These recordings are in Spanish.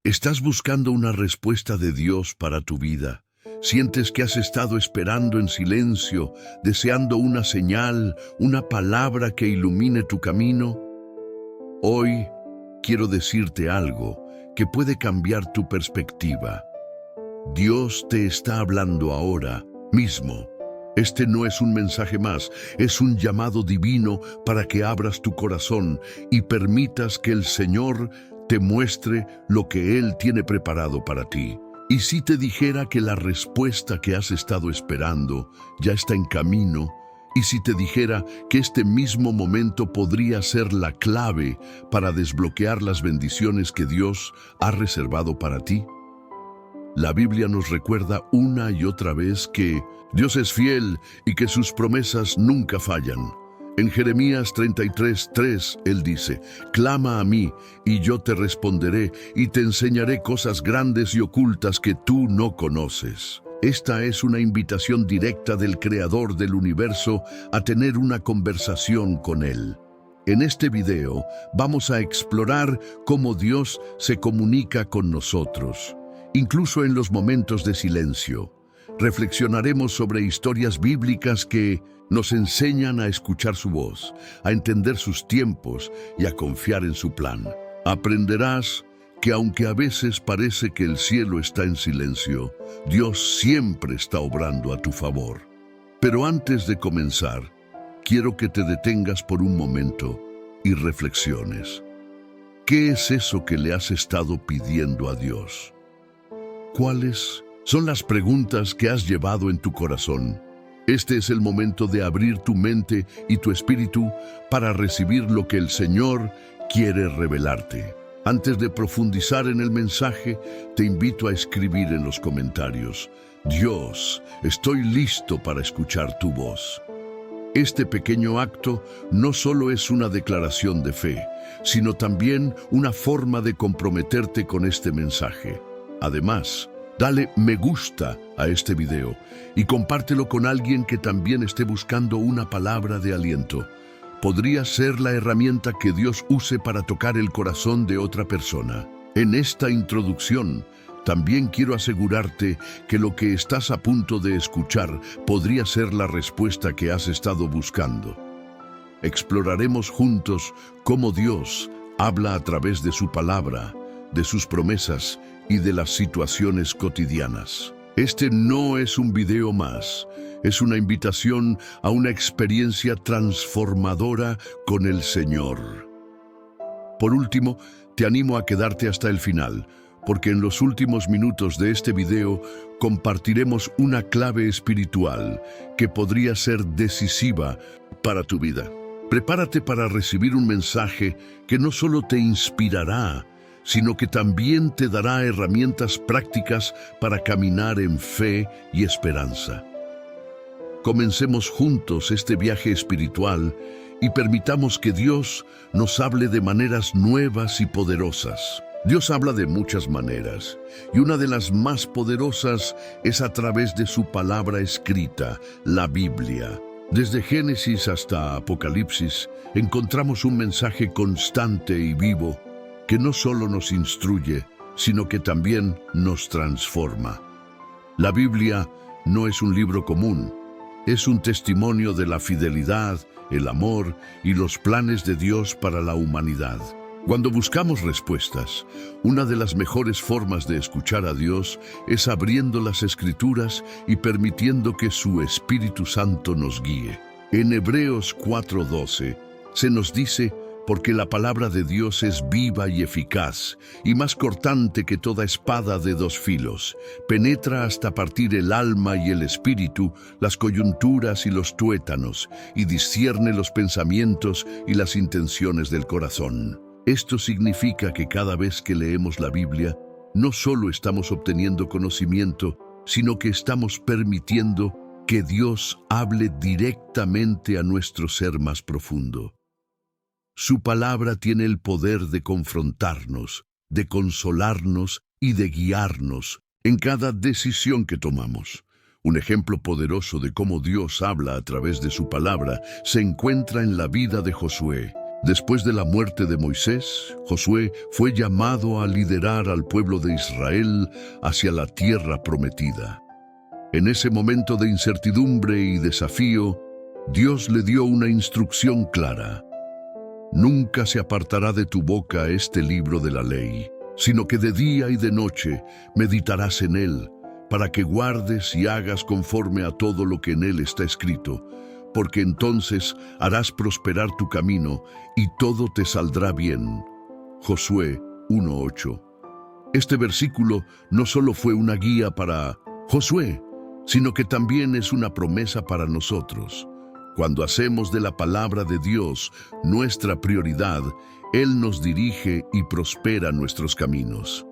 ¿Estás buscando una respuesta de Dios para tu vida? ¿Sientes que has estado esperando en silencio, deseando una señal, una palabra que ilumine tu camino? Hoy quiero decirte algo que puede cambiar tu perspectiva. Dios te está hablando ahora mismo. Este no es un mensaje más, es un llamado divino para que abras tu corazón y permitas que el Señor te muestre lo que Él tiene preparado para ti. Y si te dijera que la respuesta que has estado esperando ya está en camino, y si te dijera que este mismo momento podría ser la clave para desbloquear las bendiciones que Dios ha reservado para ti. La Biblia nos recuerda una y otra vez que Dios es fiel y que sus promesas nunca fallan. En Jeremías 33:3, Él dice: «Clama a mí, y yo te responderé, y te enseñaré cosas grandes y ocultas que tú no conoces». Esta es una invitación directa del Creador del universo a tener una conversación con Él. En este video vamos a explorar cómo Dios se comunica con nosotros, incluso en los momentos de silencio. Reflexionaremos sobre historias bíblicas que nos enseñan a escuchar su voz, a entender sus tiempos y a confiar en su plan. Aprenderás que aunque a veces parece que el cielo está en silencio, Dios siempre está obrando a tu favor. Pero antes de comenzar, quiero que te detengas por un momento y reflexiones. ¿Qué es eso que le has estado pidiendo a Dios? ¿Cuáles son las preguntas que has llevado en tu corazón? Este es el momento de abrir tu mente y tu espíritu para recibir lo que el Señor quiere revelarte. Antes de profundizar en el mensaje, te invito a escribir en los comentarios: «Dios, estoy listo para escuchar tu voz». Este pequeño acto no solo es una declaración de fe, sino también una forma de comprometerte con este mensaje. Además, dale me gusta a este video y compártelo con alguien que también esté buscando una palabra de aliento. Podría ser la herramienta que Dios use para tocar el corazón de otra persona. En esta introducción, también quiero asegurarte que lo que estás a punto de escuchar podría ser la respuesta que has estado buscando. Exploraremos juntos cómo Dios habla a través de su palabra, de sus promesas y de las situaciones cotidianas. Este no es un video más, es una invitación a una experiencia transformadora con el Señor. Por último, te animo a quedarte hasta el final, porque en los últimos minutos de este video compartiremos una clave espiritual que podría ser decisiva para tu vida. Prepárate para recibir un mensaje que no solo te inspirará, sino que también te dará herramientas prácticas para caminar en fe y esperanza. Comencemos juntos este viaje espiritual y permitamos que Dios nos hable de maneras nuevas y poderosas. Dios habla de muchas maneras, y una de las más poderosas es a través de su palabra escrita, la Biblia. Desde Génesis hasta Apocalipsis, encontramos un mensaje constante y vivo que no solo nos instruye, sino que también nos transforma. La Biblia no es un libro común, es un testimonio de la fidelidad, el amor y los planes de Dios para la humanidad. Cuando buscamos respuestas, una de las mejores formas de escuchar a Dios es abriendo las Escrituras y permitiendo que su Espíritu Santo nos guíe. En Hebreos 4:12 se nos dice: «Porque la palabra de Dios es viva y eficaz, y más cortante que toda espada de dos filos, penetra hasta partir el alma y el espíritu, las coyunturas y los tuétanos, y discierne los pensamientos y las intenciones del corazón». Esto significa que cada vez que leemos la Biblia, no solo estamos obteniendo conocimiento, sino que estamos permitiendo que Dios hable directamente a nuestro ser más profundo. Su palabra tiene el poder de confrontarnos, de consolarnos y de guiarnos en cada decisión que tomamos. Un ejemplo poderoso de cómo Dios habla a través de su palabra se encuentra en la vida de Josué. Después de la muerte de Moisés, Josué fue llamado a liderar al pueblo de Israel hacia la tierra prometida. En ese momento de incertidumbre y desafío, Dios le dio una instrucción clara. Nunca se apartará de tu boca este libro de la ley, sino que de día y de noche meditarás en él, para que guardes y hagas conforme a todo lo que en él está escrito, porque entonces harás prosperar tu camino y todo te saldrá bien. Josué 1:8. Este versículo no solo fue una guía para Josué, sino que también es una promesa para nosotros. Cuando hacemos de la palabra de Dios nuestra prioridad, Él nos dirige y prospera nuestros caminos.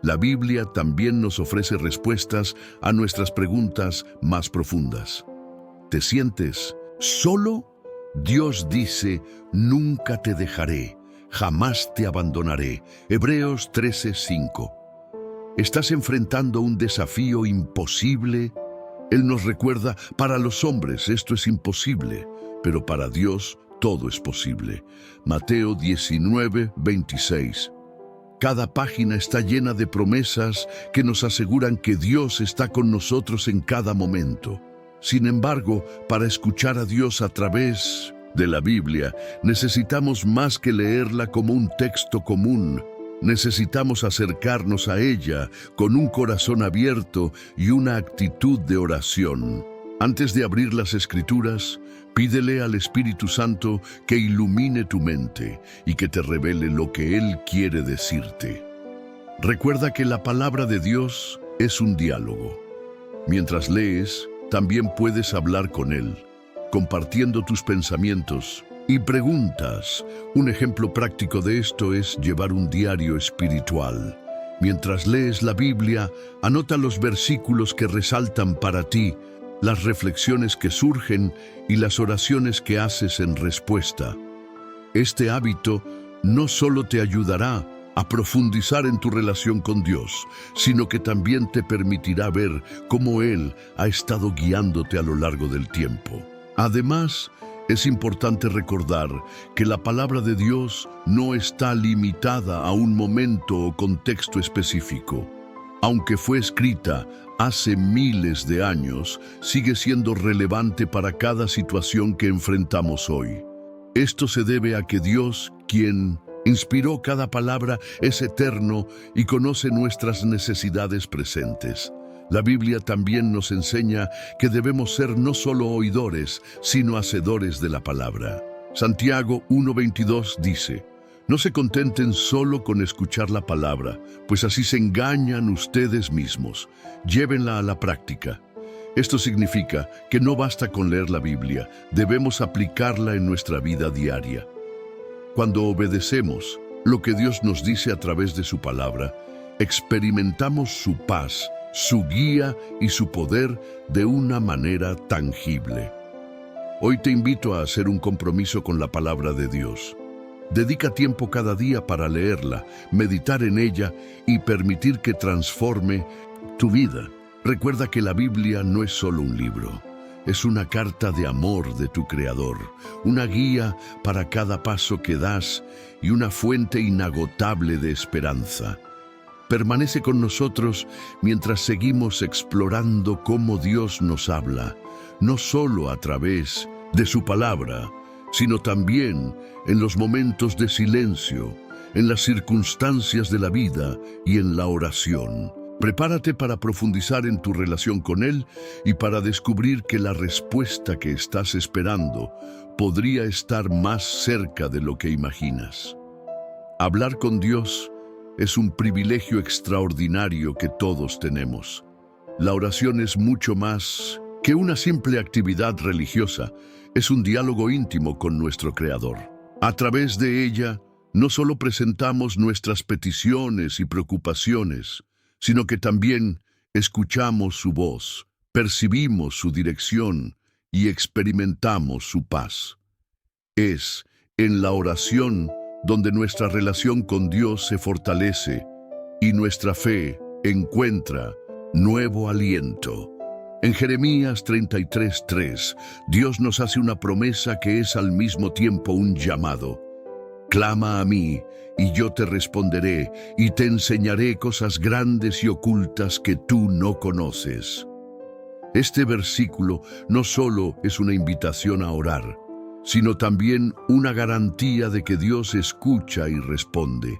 La Biblia también nos ofrece respuestas a nuestras preguntas más profundas. ¿Te sientes solo? Dios dice, nunca te dejaré, jamás te abandonaré. Hebreos 13:5. ¿Estás enfrentando un desafío imposible? Él nos recuerda, para los hombres esto es imposible, pero para Dios todo es posible. Mateo 19:26. Cada página está llena de promesas que nos aseguran que Dios está con nosotros en cada momento. Sin embargo, para escuchar a Dios a través de la Biblia, necesitamos más que leerla como un texto común. Necesitamos acercarnos a ella con un corazón abierto y una actitud de oración. Antes de abrir las Escrituras, pídele al Espíritu Santo que ilumine tu mente y que te revele lo que Él quiere decirte. Recuerda que la palabra de Dios es un diálogo. Mientras lees, también puedes hablar con Él, compartiendo tus pensamientos y preguntas. Un ejemplo práctico de esto es llevar un diario espiritual. Mientras lees la Biblia, anota los versículos que resaltan para ti, las reflexiones que surgen y las oraciones que haces en respuesta. Este hábito no solo te ayudará a profundizar en tu relación con Dios, sino que también te permitirá ver cómo Él ha estado guiándote a lo largo del tiempo. Además, es importante recordar que la palabra de Dios no está limitada a un momento o contexto específico. Aunque fue escrita hace miles de años, sigue siendo relevante para cada situación que enfrentamos hoy. Esto se debe a que Dios, quien inspiró cada palabra, es eterno y conoce nuestras necesidades presentes. La Biblia también nos enseña que debemos ser no solo oidores, sino hacedores de la palabra. Santiago 1:22 dice, no se contenten solo con escuchar la palabra, pues así se engañan ustedes mismos. Llévenla a la práctica. Esto significa que no basta con leer la Biblia, debemos aplicarla en nuestra vida diaria. Cuando obedecemos lo que Dios nos dice a través de su palabra, experimentamos su paz, su guía y su poder de una manera tangible. Hoy te invito a hacer un compromiso con la palabra de Dios. Dedica tiempo cada día para leerla, meditar en ella y permitir que transforme tu vida. Recuerda que la Biblia no es solo un libro, es una carta de amor de tu Creador, una guía para cada paso que das y una fuente inagotable de esperanza. Permanece con nosotros mientras seguimos explorando cómo Dios nos habla, no solo a través de su palabra, sino también en los momentos de silencio, en las circunstancias de la vida y en la oración. Prepárate para profundizar en tu relación con Él y para descubrir que la respuesta que estás esperando podría estar más cerca de lo que imaginas. Hablar con Dios es un privilegio extraordinario que todos tenemos. La oración es mucho más que una simple actividad religiosa, es un diálogo íntimo con nuestro Creador. A través de ella, no solo presentamos nuestras peticiones y preocupaciones, sino que también escuchamos su voz, percibimos su dirección y experimentamos su paz. Es en la oración donde nuestra relación con Dios se fortalece y nuestra fe encuentra nuevo aliento. En Jeremías 33:3, Dios nos hace una promesa que es al mismo tiempo un llamado. Clama a mí, y yo te responderé, y te enseñaré cosas grandes y ocultas que tú no conoces. Este versículo no solo es una invitación a orar, sino también una garantía de que Dios escucha y responde.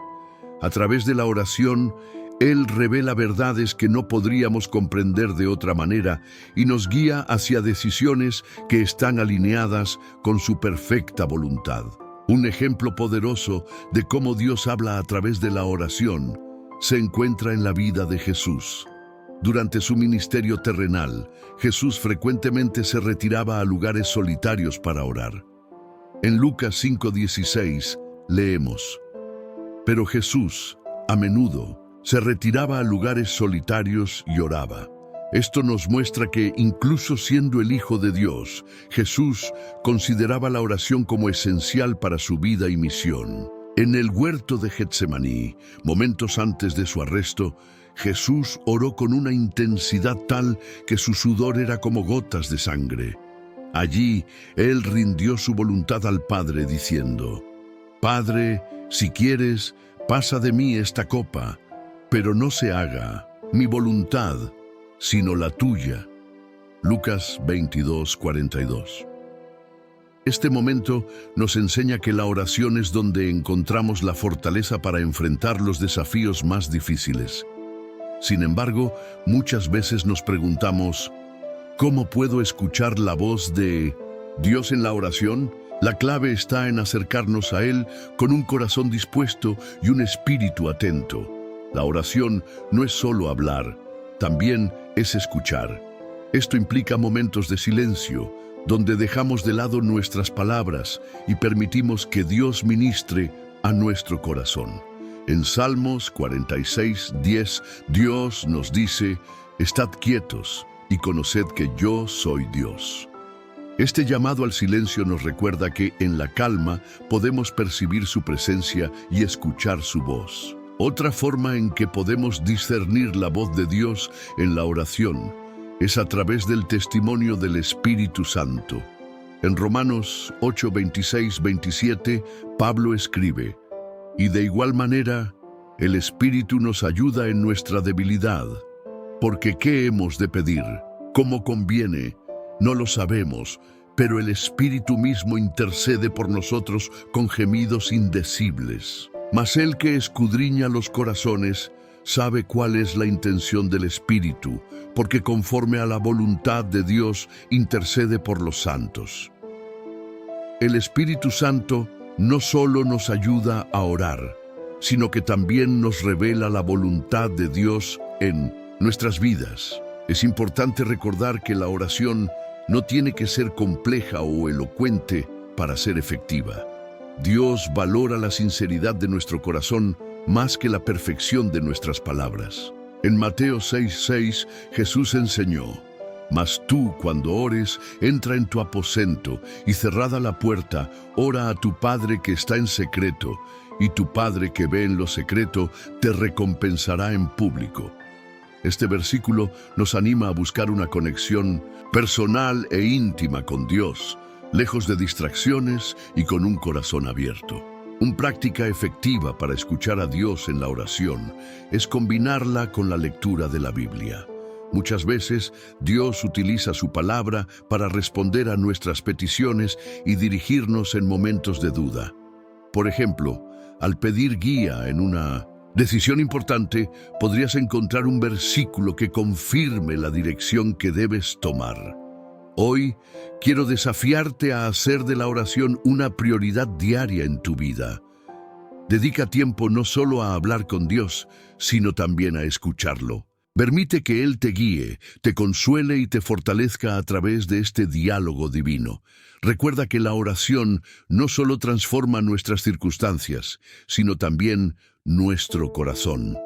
A través de la oración, Él revela verdades que no podríamos comprender de otra manera y nos guía hacia decisiones que están alineadas con su perfecta voluntad. Un ejemplo poderoso de cómo Dios habla a través de la oración se encuentra en la vida de Jesús. Durante su ministerio terrenal, Jesús frecuentemente se retiraba a lugares solitarios para orar. En Lucas 5:16 leemos: Pero Jesús, a menudo, se retiraba a lugares solitarios y oraba. Esto nos muestra que, incluso siendo el Hijo de Dios, Jesús consideraba la oración como esencial para su vida y misión. En el huerto de Getsemaní, momentos antes de su arresto, Jesús oró con una intensidad tal que su sudor era como gotas de sangre. Allí, Él rindió su voluntad al Padre diciendo: Padre, si quieres, pasa de mí esta copa, pero no se haga mi voluntad, sino la tuya. Lucas 22:42. Este momento nos enseña que la oración es donde encontramos la fortaleza para enfrentar los desafíos más difíciles. Sin embargo, muchas veces nos preguntamos: ¿cómo puedo escuchar la voz de Dios en la oración? La clave está en acercarnos a Él con un corazón dispuesto y un espíritu atento. La oración no es solo hablar, también es escuchar. Esto implica momentos de silencio, donde dejamos de lado nuestras palabras y permitimos que Dios ministre a nuestro corazón. En Salmos 46:10, Dios nos dice: Estad quietos y conoced que yo soy Dios. Este llamado al silencio nos recuerda que en la calma podemos percibir su presencia y escuchar su voz. Otra forma en que podemos discernir la voz de Dios en la oración es a través del testimonio del Espíritu Santo. En Romanos 8:26-27, Pablo escribe: Y de igual manera, el Espíritu nos ayuda en nuestra debilidad, porque ¿qué hemos de pedir? ¿Cómo conviene? No lo sabemos, pero el Espíritu mismo intercede por nosotros con gemidos indecibles. Mas el que escudriña los corazones sabe cuál es la intención del Espíritu, porque conforme a la voluntad de Dios intercede por los santos. El Espíritu Santo no solo nos ayuda a orar, sino que también nos revela la voluntad de Dios en nuestras vidas. Es importante recordar que la oración no tiene que ser compleja o elocuente para ser efectiva. Dios valora la sinceridad de nuestro corazón más que la perfección de nuestras palabras. En Mateo 6:6, Jesús enseñó: Mas tú, cuando ores, entra en tu aposento y cerrada la puerta, ora a tu Padre que está en secreto, y tu Padre que ve en lo secreto te recompensará en público. Este versículo nos anima a buscar una conexión personal e íntima con Dios, lejos de distracciones y con un corazón abierto. Una práctica efectiva para escuchar a Dios en la oración es combinarla con la lectura de la Biblia. Muchas veces Dios utiliza su palabra para responder a nuestras peticiones y dirigirnos en momentos de duda. Por ejemplo, al pedir guía en una decisión importante, podrías encontrar un versículo que confirme la dirección que debes tomar. Hoy quiero desafiarte a hacer de la oración una prioridad diaria en tu vida. Dedica tiempo no solo a hablar con Dios, sino también a escucharlo. Permite que Él te guíe, te consuele y te fortalezca a través de este diálogo divino. Recuerda que la oración no solo transforma nuestras circunstancias, sino también nuestro corazón.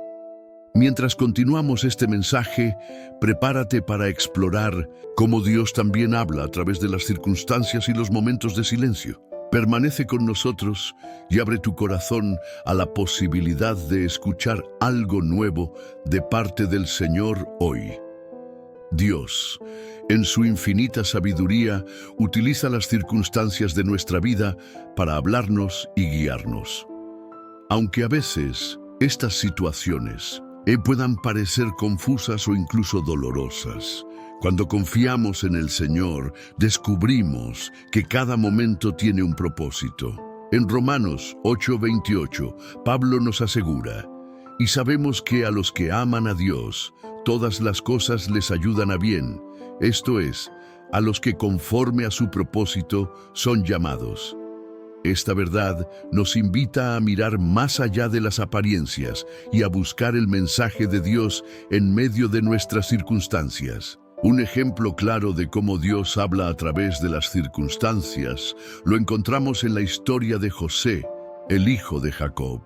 Mientras continuamos este mensaje, prepárate para explorar cómo Dios también habla a través de las circunstancias y los momentos de silencio. Permanece con nosotros y abre tu corazón a la posibilidad de escuchar algo nuevo de parte del Señor hoy. Dios, en su infinita sabiduría, utiliza las circunstancias de nuestra vida para hablarnos y guiarnos. Aunque a veces estas situaciones puedan parecer confusas o incluso dolorosas, cuando confiamos en el Señor, descubrimos que cada momento tiene un propósito. En Romanos 8:28, Pablo nos asegura: y sabemos que a los que aman a Dios, todas las cosas les ayudan a bien, esto es, a los que conforme a su propósito son llamados. Esta verdad nos invita a mirar más allá de las apariencias y a buscar el mensaje de Dios en medio de nuestras circunstancias. Un ejemplo claro de cómo Dios habla a través de las circunstancias lo encontramos en la historia de José, el hijo de Jacob.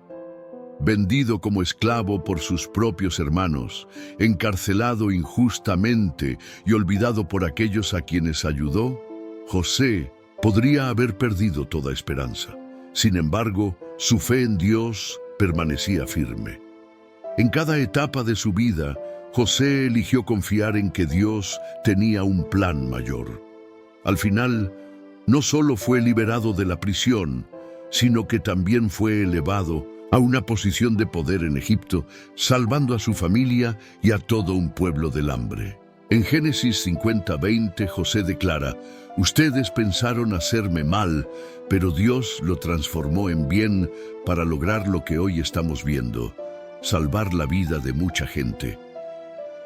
Vendido como esclavo por sus propios hermanos, encarcelado injustamente y olvidado por aquellos a quienes ayudó, José podría haber perdido toda esperanza. Sin embargo, su fe en Dios permanecía firme. En cada etapa de su vida, José eligió confiar en que Dios tenía un plan mayor. Al final, no solo fue liberado de la prisión, sino que también fue elevado a una posición de poder en Egipto, salvando a su familia y a todo un pueblo del hambre. En Génesis 50:20, José declara: ustedes pensaron hacerme mal, pero Dios lo transformó en bien para lograr lo que hoy estamos viendo, salvar la vida de mucha gente.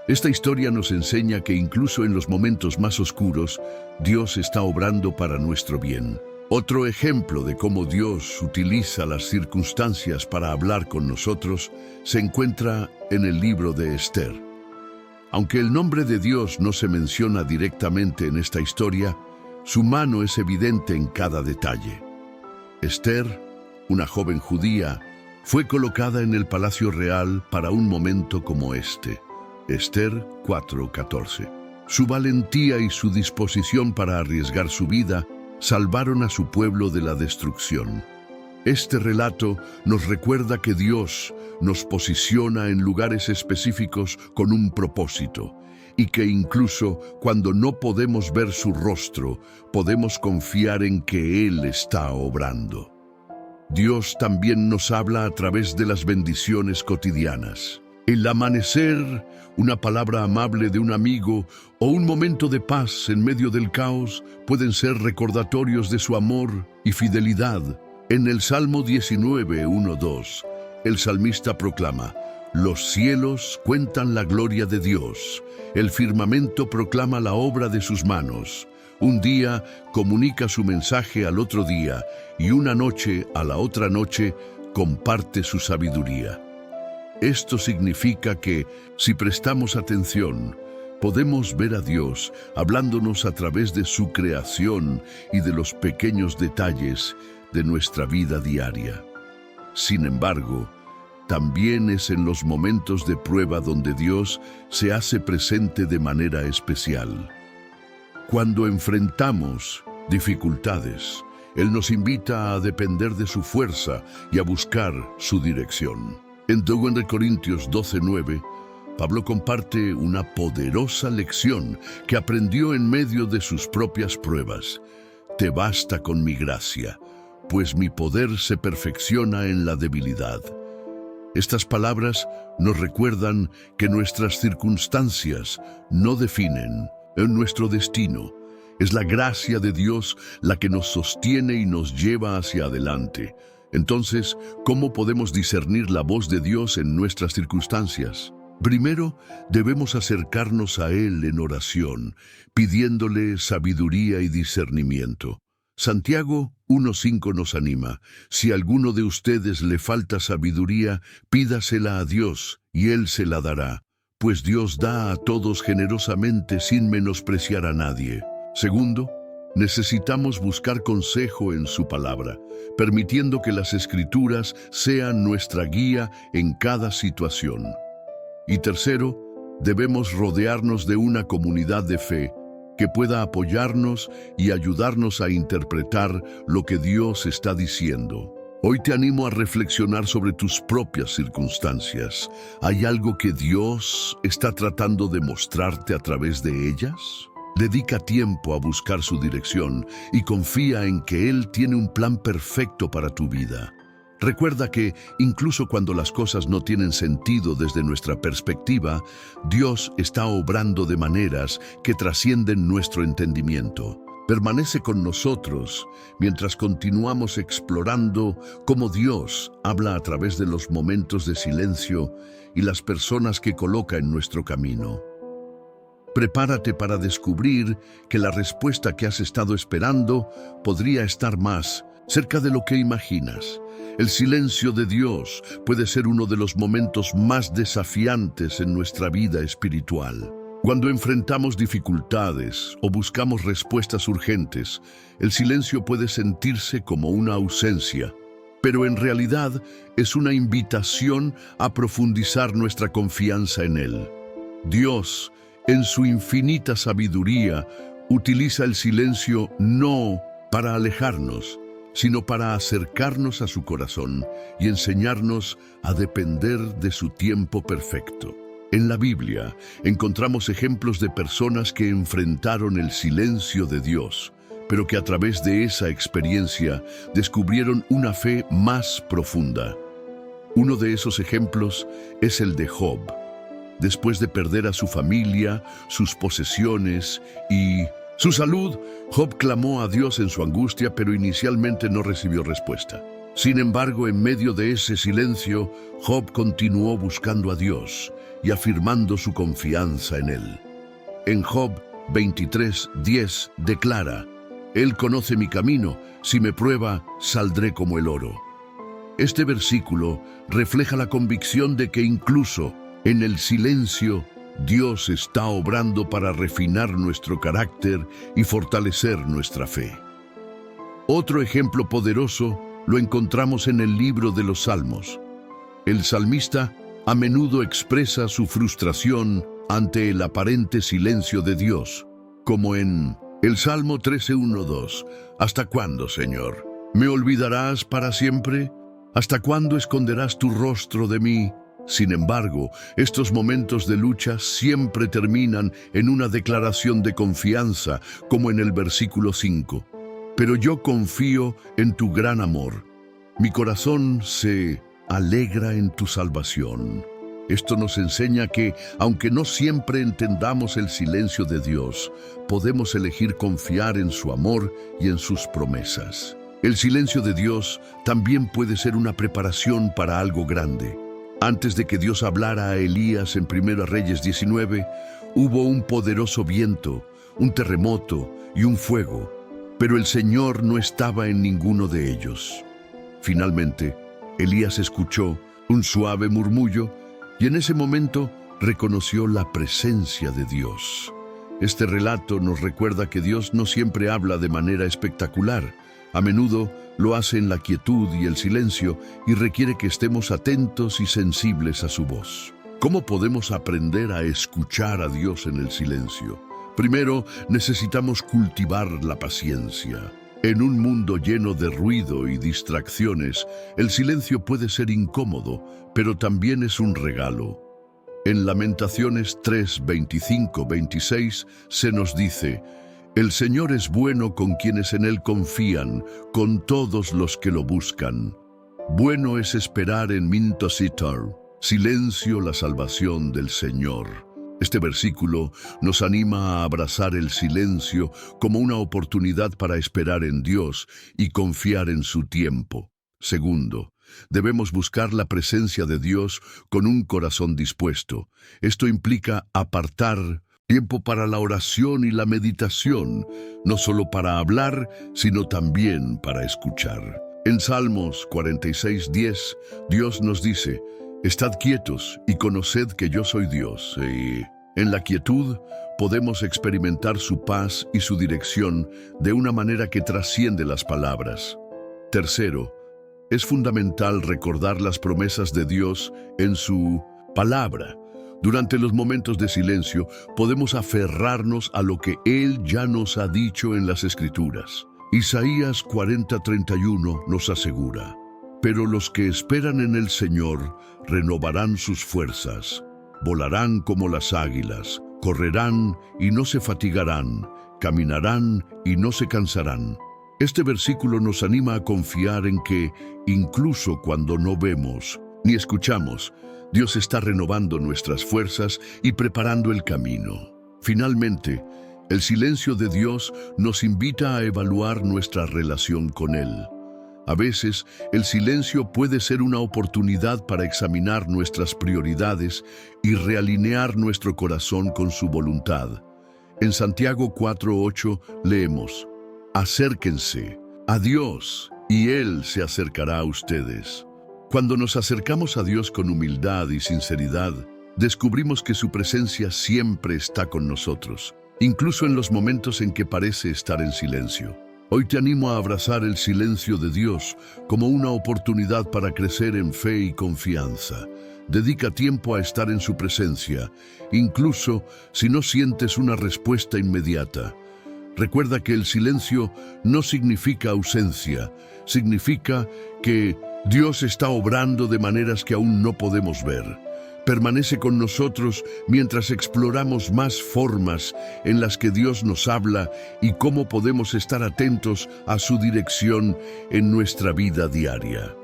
Esta historia nos enseña que incluso en los momentos más oscuros, Dios está obrando para nuestro bien. Otro ejemplo de cómo Dios utiliza las circunstancias para hablar con nosotros se encuentra en el libro de Esther. Aunque el nombre de Dios no se menciona directamente en esta historia, su mano es evidente en cada detalle. Esther, una joven judía, fue colocada en el palacio real para un momento como este. Esther 4:14. Su valentía y su disposición para arriesgar su vida salvaron a su pueblo de la destrucción. Este relato nos recuerda que Dios nos posiciona en lugares específicos con un propósito, y que incluso cuando no podemos ver su rostro, podemos confiar en que Él está obrando. Dios también nos habla a través de las bendiciones cotidianas. El amanecer, una palabra amable de un amigo o un momento de paz en medio del caos pueden ser recordatorios de su amor y fidelidad. En el Salmo 19:1-2, el salmista proclama: los cielos cuentan la gloria de Dios, el firmamento proclama la obra de sus manos. Un día comunica su mensaje al otro día y una noche a la otra noche comparte su sabiduría. Esto significa que, si prestamos atención, podemos ver a Dios hablándonos a través de su creación y de los pequeños detalles de nuestra vida diaria. Sin embargo, también es en los momentos de prueba donde Dios se hace presente de manera especial. Cuando enfrentamos dificultades, Él nos invita a depender de su fuerza y a buscar su dirección. En 2 Corintios 12:9, Pablo comparte una poderosa lección que aprendió en medio de sus propias pruebas. Te basta con mi gracia, pues mi poder se perfecciona en la debilidad. Estas palabras nos recuerdan que nuestras circunstancias no definen nuestro destino. Es la gracia de Dios la que nos sostiene y nos lleva hacia adelante. Entonces, ¿cómo podemos discernir la voz de Dios en nuestras circunstancias? Primero, debemos acercarnos a Él en oración, pidiéndole sabiduría y discernimiento. Santiago 1:5 nos anima: si a alguno de ustedes le falta sabiduría, pídasela a Dios, y Él se la dará, pues Dios da a todos generosamente sin menospreciar a nadie. Segundo, necesitamos buscar consejo en su palabra, permitiendo que las Escrituras sean nuestra guía en cada situación. Y tercero, debemos rodearnos de una comunidad de fe que pueda apoyarnos y ayudarnos a interpretar lo que Dios está diciendo. Hoy te animo a reflexionar sobre tus propias circunstancias. ¿Hay algo que Dios está tratando de mostrarte a través de ellas? Dedica tiempo a buscar su dirección y confía en que Él tiene un plan perfecto para tu vida. Recuerda que, incluso cuando las cosas no tienen sentido desde nuestra perspectiva, Dios está obrando de maneras que trascienden nuestro entendimiento. Permanece con nosotros mientras continuamos explorando cómo Dios habla a través de los momentos de silencio y las personas que coloca en nuestro camino. Prepárate para descubrir que la respuesta que has estado esperando podría estar más cerca de lo que imaginas. El silencio de Dios puede ser uno de los momentos más desafiantes en nuestra vida espiritual. Cuando enfrentamos dificultades o buscamos respuestas urgentes, el silencio puede sentirse como una ausencia, pero en realidad es una invitación a profundizar nuestra confianza en Él. Dios, en su infinita sabiduría, utiliza el silencio no para alejarnos, sino para acercarnos a su corazón y enseñarnos a depender de su tiempo perfecto. En la Biblia encontramos ejemplos de personas que enfrentaron el silencio de Dios, pero que a través de esa experiencia descubrieron una fe más profunda. Uno de esos ejemplos es el de Job. Después de perder a su familia, sus posesiones y su salud, Job clamó a Dios en su angustia, pero inicialmente no recibió respuesta. Sin embargo, en medio de ese silencio, Job continuó buscando a Dios y afirmando su confianza en Él. En Job 23:10 declara: Él conoce mi camino, si me prueba, saldré como el oro. Este versículo refleja la convicción de que incluso en el silencio, Dios está obrando para refinar nuestro carácter y fortalecer nuestra fe. Otro ejemplo poderoso lo encontramos en el libro de los Salmos. El salmista a menudo expresa su frustración ante el aparente silencio de Dios, como en el Salmo 13:1-2. ¿Hasta cuándo, Señor? ¿Me olvidarás para siempre? ¿Hasta cuándo esconderás tu rostro de mí? Sin embargo, estos momentos de lucha siempre terminan en una declaración de confianza, como en el versículo 5. Pero yo confío en tu gran amor. Mi corazón se alegra en tu salvación. Esto nos enseña que, aunque no siempre entendamos el silencio de Dios, podemos elegir confiar en su amor y en sus promesas. El silencio de Dios también puede ser una preparación para algo grande. Antes de que Dios hablara a Elías en 1 Reyes 19, hubo un poderoso viento, un terremoto y un fuego, pero el Señor no estaba en ninguno de ellos. Finalmente, Elías escuchó un suave murmullo y en ese momento reconoció la presencia de Dios. Este relato nos recuerda que Dios no siempre habla de manera espectacular. A menudo lo hace en la quietud y el silencio y requiere que estemos atentos y sensibles a su voz. ¿Cómo podemos aprender a escuchar a Dios en el silencio? Primero, necesitamos cultivar la paciencia. En un mundo lleno de ruido y distracciones, el silencio puede ser incómodo, pero también es un regalo. En Lamentaciones 3:25-26 se nos dice: El Señor es bueno con quienes en Él confían, con todos los que lo buscan. Bueno es esperar en Mintositar, silencio la salvación del Señor. Este versículo nos anima a abrazar el silencio como una oportunidad para esperar en Dios y confiar en su tiempo. Segundo, debemos buscar la presencia de Dios con un corazón dispuesto. Esto implica apartar tiempo para la oración y la meditación, no solo para hablar, sino también para escuchar. En Salmos 46:10, Dios nos dice: Estad quietos y conoced que yo soy Dios. Y en la quietud podemos experimentar su paz y su dirección de una manera que trasciende las palabras. Tercero, es fundamental recordar las promesas de Dios en su palabra. Durante los momentos de silencio, podemos aferrarnos a lo que Él ya nos ha dicho en las Escrituras. Isaías 40:31 nos asegura: Pero los que esperan en el Señor renovarán sus fuerzas, volarán como las águilas, correrán y no se fatigarán, caminarán y no se cansarán. Este versículo nos anima a confiar en que, incluso cuando no vemos ni escuchamos, Dios está renovando nuestras fuerzas y preparando el camino. Finalmente, el silencio de Dios nos invita a evaluar nuestra relación con Él. A veces, el silencio puede ser una oportunidad para examinar nuestras prioridades y realinear nuestro corazón con su voluntad. En Santiago 4:8 leemos: acérquense a Dios y Él se acercará a ustedes. Cuando nos acercamos a Dios con humildad y sinceridad, descubrimos que su presencia siempre está con nosotros, incluso en los momentos en que parece estar en silencio. Hoy te animo a abrazar el silencio de Dios como una oportunidad para crecer en fe y confianza. Dedica tiempo a estar en su presencia, incluso si no sientes una respuesta inmediata. Recuerda que el silencio no significa ausencia, significa que Dios está obrando de maneras que aún no podemos ver. Permanece con nosotros mientras exploramos más formas en las que Dios nos habla y cómo podemos estar atentos a su dirección en nuestra vida diaria.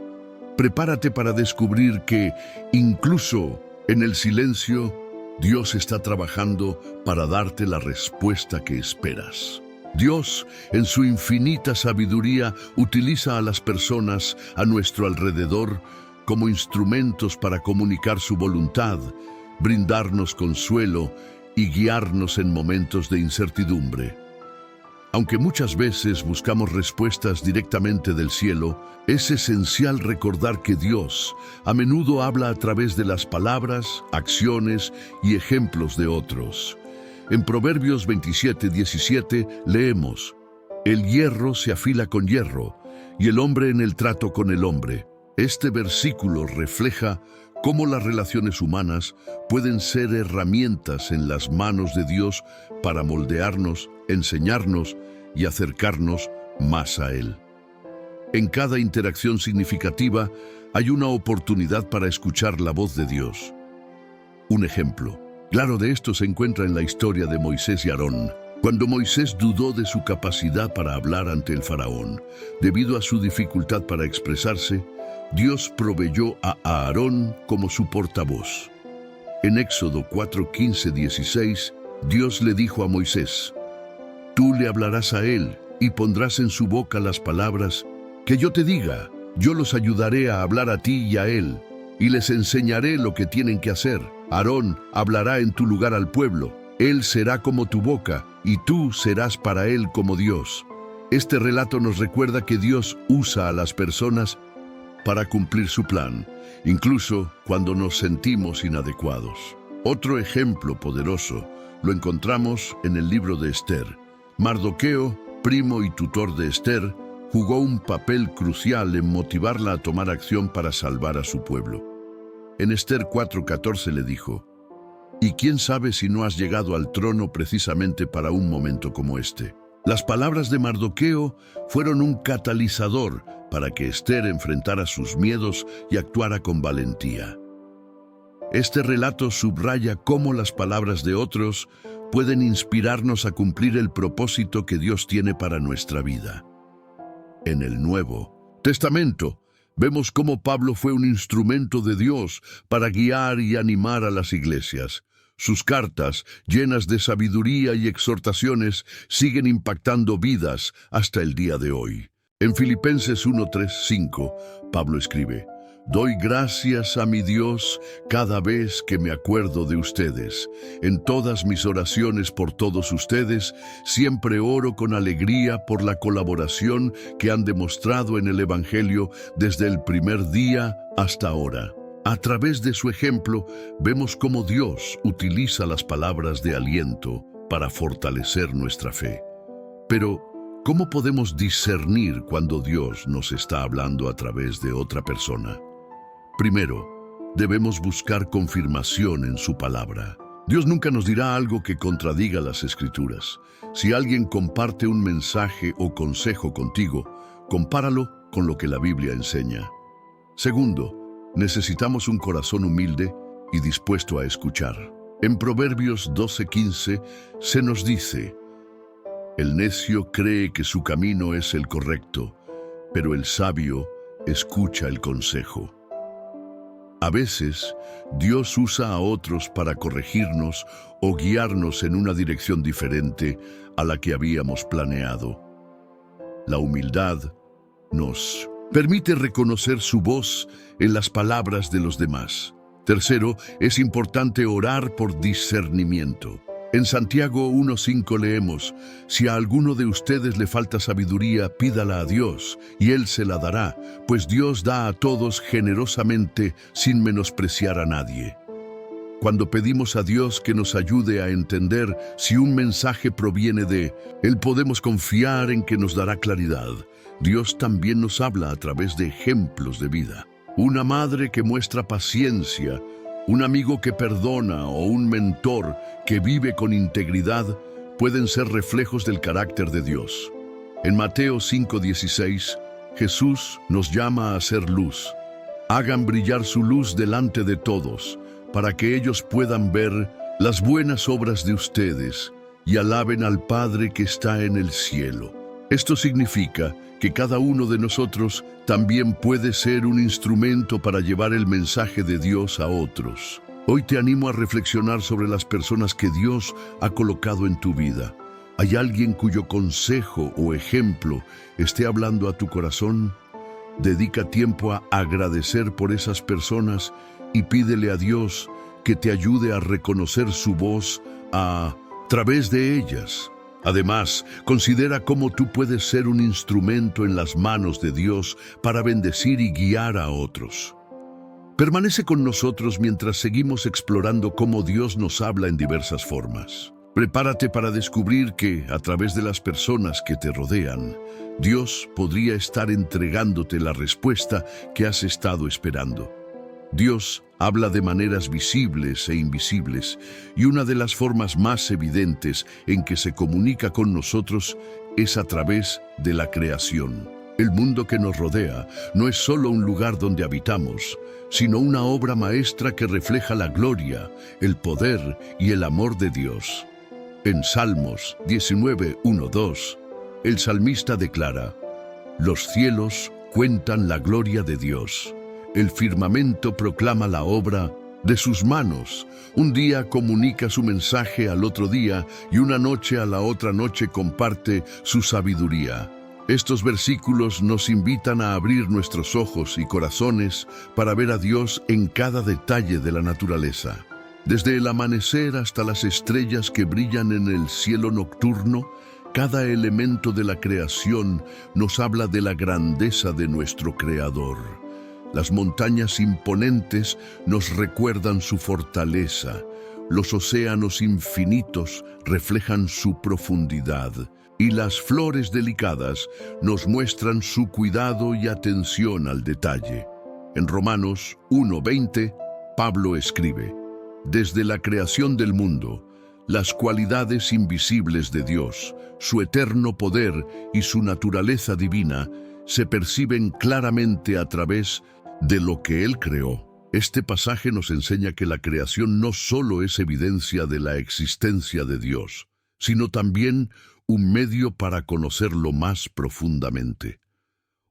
Prepárate para descubrir que, incluso en el silencio, Dios está trabajando para darte la respuesta que esperas. Dios, en su infinita sabiduría, utiliza a las personas a nuestro alrededor como instrumentos para comunicar su voluntad, brindarnos consuelo y guiarnos en momentos de incertidumbre. Aunque muchas veces buscamos respuestas directamente del cielo, es esencial recordar que Dios a menudo habla a través de las palabras, acciones y ejemplos de otros. En Proverbios 27:17 leemos: el hierro se afila con hierro, y el hombre en el trato con el hombre. Este versículo refleja cómo las relaciones humanas pueden ser herramientas en las manos de Dios para moldearnos, enseñarnos y acercarnos más a Él. En cada interacción significativa hay una oportunidad para escuchar la voz de Dios. Un ejemplo claro de esto se encuentra en la historia de Moisés y Aarón. Cuando Moisés dudó de su capacidad para hablar ante el faraón, debido a su dificultad para expresarse, Dios proveyó a Aarón como su portavoz. En Éxodo 4:15-16, Dios le dijo a Moisés: tú le hablarás a él y pondrás en su boca las palabras que yo te diga. Yo los ayudaré a hablar a ti y a él, y les enseñaré lo que tienen que hacer. Aarón hablará en tu lugar al pueblo. Él será como tu boca, y tú serás para él como Dios. Este relato nos recuerda que Dios usa a las personas para cumplir su plan, incluso cuando nos sentimos inadecuados. Otro ejemplo poderoso lo encontramos en el libro de Esther. Mardoqueo, primo y tutor de Esther, jugó un papel crucial en motivarla a tomar acción para salvar a su pueblo. En Esther 4:14 le dijo: ¿y quién sabe si no has llegado al trono precisamente para un momento como este? Las palabras de Mardoqueo fueron un catalizador para que Esther enfrentara sus miedos y actuara con valentía. Este relato subraya cómo las palabras de otros pueden inspirarnos a cumplir el propósito que Dios tiene para nuestra vida. En el Nuevo Testamento, vemos cómo Pablo fue un instrumento de Dios para guiar y animar a las iglesias. Sus cartas, llenas de sabiduría y exhortaciones, siguen impactando vidas hasta el día de hoy. En Filipenses 1:3-5, Pablo escribe: doy gracias a mi Dios cada vez que me acuerdo de ustedes. En todas mis oraciones por todos ustedes, siempre oro con alegría por la colaboración que han demostrado en el Evangelio desde el primer día hasta ahora. A través de su ejemplo, vemos cómo Dios utiliza las palabras de aliento para fortalecer nuestra fe. Pero, ¿cómo podemos discernir cuando Dios nos está hablando a través de otra persona? Primero, debemos buscar confirmación en su palabra. Dios nunca nos dirá algo que contradiga las Escrituras. Si alguien comparte un mensaje o consejo contigo, compáralo con lo que la Biblia enseña. Segundo, necesitamos un corazón humilde y dispuesto a escuchar. En Proverbios 12:15 se nos dice: el necio cree que su camino es el correcto, pero el sabio escucha el consejo. A veces, Dios usa a otros para corregirnos o guiarnos en una dirección diferente a la que habíamos planeado. La humildad nos permite reconocer su voz en las palabras de los demás. Tercero, es importante orar por discernimiento. En Santiago 1:5 leemos: si a alguno de ustedes le falta sabiduría, pídala a Dios, y Él se la dará, pues Dios da a todos generosamente sin menospreciar a nadie. Cuando pedimos a Dios que nos ayude a entender si un mensaje proviene de Él, podemos confiar en que nos dará claridad. Dios también nos habla a través de ejemplos de vida. Una madre que muestra paciencia, un amigo que perdona o un mentor que vive con integridad pueden ser reflejos del carácter de Dios. En Mateo 5:16, Jesús nos llama a ser luz. Hagan brillar su luz delante de todos, para que ellos puedan ver las buenas obras de ustedes y alaben al Padre que está en el cielo. Esto significa que cada uno de nosotros también puede ser un instrumento para llevar el mensaje de Dios a otros. Hoy te animo a reflexionar sobre las personas que Dios ha colocado en tu vida. ¿Hay alguien cuyo consejo o ejemplo esté hablando a tu corazón? Dedica tiempo a agradecer por esas personas y pídele a Dios que te ayude a reconocer su voz a través de ellas. Además, considera cómo tú puedes ser un instrumento en las manos de Dios para bendecir y guiar a otros. Permanece con nosotros mientras seguimos explorando cómo Dios nos habla en diversas formas. Prepárate para descubrir que, a través de las personas que te rodean, Dios podría estar entregándote la respuesta que has estado esperando. Dios habla de maneras visibles e invisibles, y una de las formas más evidentes en que se comunica con nosotros es a través de la creación. El mundo que nos rodea no es solo un lugar donde habitamos, sino una obra maestra que refleja la gloria, el poder y el amor de Dios. En Salmos 19:1-2, el salmista declara: los cielos cuentan la gloria de Dios. El firmamento proclama la obra de sus manos. Un día comunica su mensaje al otro día y una noche a la otra noche comparte su sabiduría. Estos versículos nos invitan a abrir nuestros ojos y corazones para ver a Dios en cada detalle de la naturaleza. Desde el amanecer hasta las estrellas que brillan en el cielo nocturno, cada elemento de la creación nos habla de la grandeza de nuestro Creador. Las montañas imponentes nos recuerdan su fortaleza, los océanos infinitos reflejan su profundidad, y las flores delicadas nos muestran su cuidado y atención al detalle. En Romanos 1:20, Pablo escribe: desde la creación del mundo, las cualidades invisibles de Dios, su eterno poder y su naturaleza divina se perciben claramente a través de lo que Él creó. Este pasaje nos enseña que la creación no solo es evidencia de la existencia de Dios, sino también un medio para conocerlo más profundamente.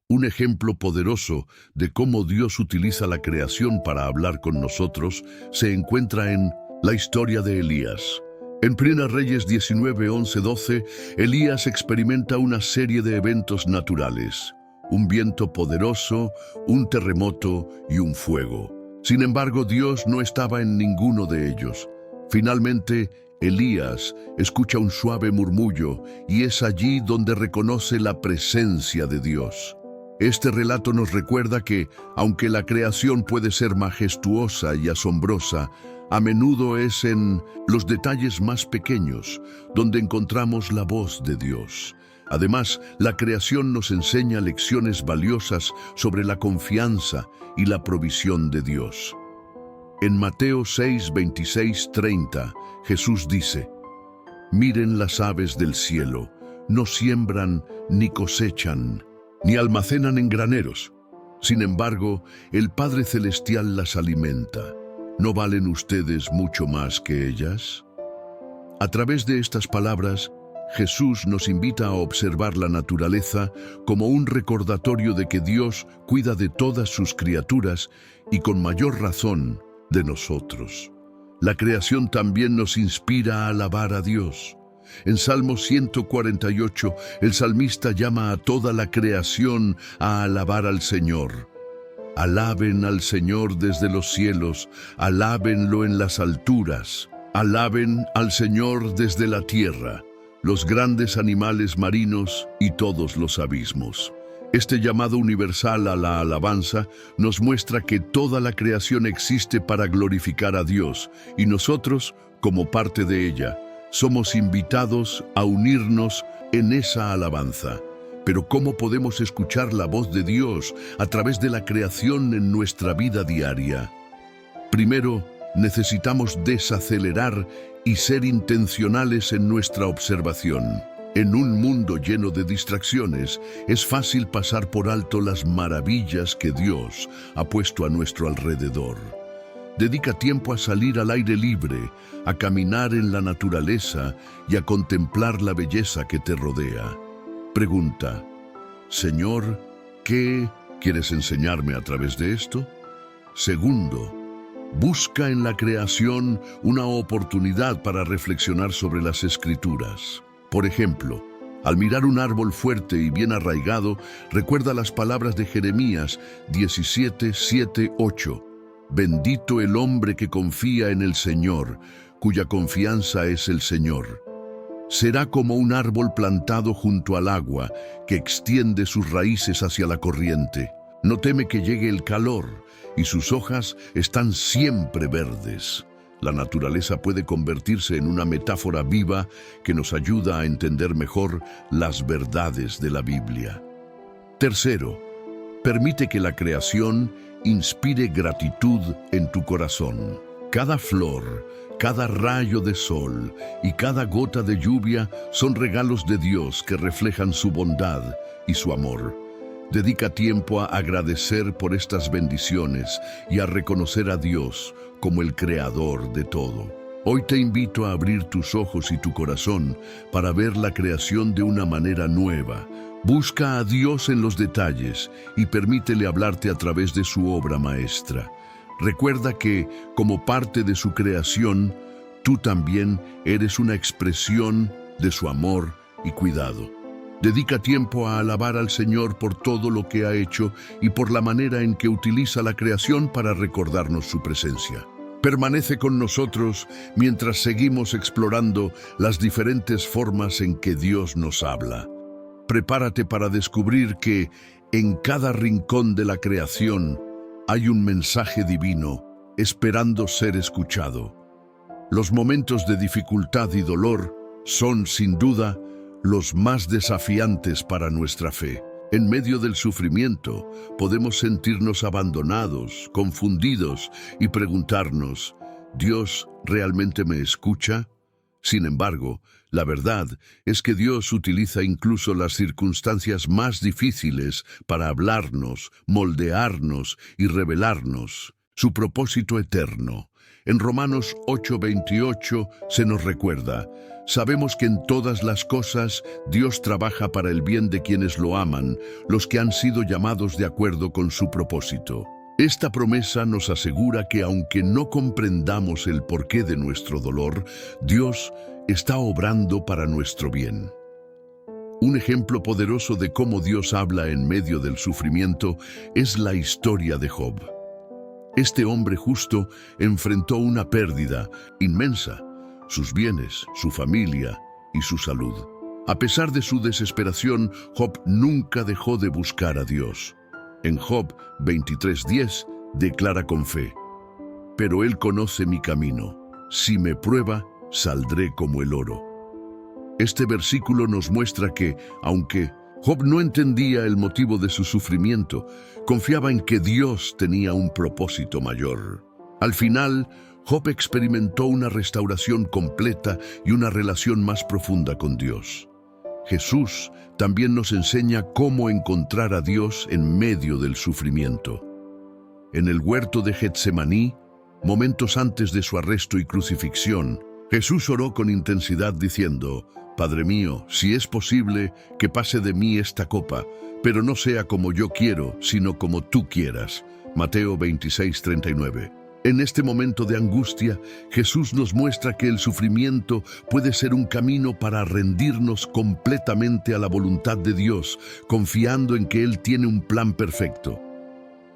Un ejemplo poderoso de cómo Dios utiliza la creación para hablar con nosotros se encuentra en la historia de Elías. En 1 Reyes 19:11-12, Elías experimenta una serie de eventos naturales: un viento poderoso, un terremoto y un fuego. Sin embargo, Dios no estaba en ninguno de ellos. Finalmente, Elías escucha un suave murmullo y es allí donde reconoce la presencia de Dios. Este relato nos recuerda que, aunque la creación puede ser majestuosa y asombrosa, a menudo es en los detalles más pequeños donde encontramos la voz de Dios. Además, la creación nos enseña lecciones valiosas sobre la confianza y la provisión de Dios. En Mateo 6:26-30, Jesús dice: miren las aves del cielo, no siembran ni cosechan, ni almacenan en graneros, Sin embargo, el Padre Celestial las alimenta. ¿No valen ustedes mucho más que ellas? A través de estas palabras, Jesús nos invita a observar la naturaleza como un recordatorio de que Dios cuida de todas sus criaturas y con mayor razón de nosotros. La creación también nos inspira a alabar a Dios. En Salmo 148, el salmista llama a toda la creación a alabar al Señor. Alaben al Señor desde los cielos, alábenlo en las alturas, alaben al Señor desde la tierra, los grandes animales marinos y todos los abismos. Este llamado universal a la alabanza nos muestra que toda la creación existe para glorificar a Dios y nosotros, como parte de ella, somos invitados a unirnos en esa alabanza. Pero ¿cómo podemos escuchar la voz de Dios a través de la creación en nuestra vida diaria? Primero, necesitamos desacelerar y ser intencionales en nuestra observación. En un mundo lleno de distracciones, es fácil pasar por alto las maravillas que Dios ha puesto a nuestro alrededor. Dedica tiempo a salir al aire libre, a caminar en la naturaleza y a contemplar la belleza que te rodea. Pregunta: Señor, ¿qué quieres enseñarme a través de esto? Segundo, busca en la creación una oportunidad para reflexionar sobre las Escrituras. Por ejemplo, al mirar un árbol fuerte y bien arraigado, recuerda las palabras de Jeremías 17, 7, 8. Bendito el hombre que confía en el Señor, cuya confianza es el Señor. Será como un árbol plantado junto al agua, que extiende sus raíces hacia la corriente. No teme que llegue el calor, y sus hojas están siempre verdes. La naturaleza puede convertirse en una metáfora viva que nos ayuda a entender mejor las verdades de la Biblia. Tercero, permite que la creación inspire gratitud en tu corazón. Cada flor, cada rayo de sol y cada gota de lluvia son regalos de Dios que reflejan su bondad y su amor. Dedica tiempo a agradecer por estas bendiciones y a reconocer a Dios como el creador de todo. Hoy te invito a abrir tus ojos y tu corazón para ver la creación de una manera nueva. Busca a Dios en los detalles y permítele hablarte a través de su obra maestra. Recuerda que, como parte de su creación, tú también eres una expresión de su amor y cuidado. Dedica tiempo a alabar al Señor por todo lo que ha hecho y por la manera en que utiliza la creación para recordarnos su presencia. Permanece con nosotros mientras seguimos explorando las diferentes formas en que Dios nos habla. Prepárate para descubrir que en cada rincón de la creación hay un mensaje divino esperando ser escuchado. Los momentos de dificultad y dolor son, sin duda, los más desafiantes para nuestra fe. En medio del sufrimiento, podemos sentirnos abandonados, confundidos y preguntarnos: ¿Dios realmente me escucha? Sin embargo, la verdad es que Dios utiliza incluso las circunstancias más difíciles para hablarnos, moldearnos y revelarnos su propósito eterno. En Romanos 8:28 se nos recuerda: sabemos que en todas las cosas Dios trabaja para el bien de quienes lo aman, los que han sido llamados de acuerdo con su propósito. Esta promesa nos asegura que aunque no comprendamos el porqué de nuestro dolor, Dios está obrando para nuestro bien. Un ejemplo poderoso de cómo Dios habla en medio del sufrimiento es la historia de Job. Este hombre justo enfrentó una pérdida inmensa: sus bienes, su familia y su salud. A pesar de su desesperación, Job nunca dejó de buscar a Dios. En Job 23:10 declara con fe: pero Él conoce mi camino. Si me prueba, saldré como el oro. Este versículo nos muestra que, aunque Job no entendía el motivo de su sufrimiento, confiaba en que Dios tenía un propósito mayor. Al final, Job experimentó una restauración completa y una relación más profunda con Dios. Jesús también nos enseña cómo encontrar a Dios en medio del sufrimiento. En el huerto de Getsemaní, momentos antes de su arresto y crucifixión, Jesús oró con intensidad diciendo: «Padre mío, si es posible, que pase de mí esta copa, pero no sea como yo quiero, sino como tú quieras». Mateo 26:39. En este momento de angustia, Jesús nos muestra que el sufrimiento puede ser un camino para rendirnos completamente a la voluntad de Dios, confiando en que Él tiene un plan perfecto.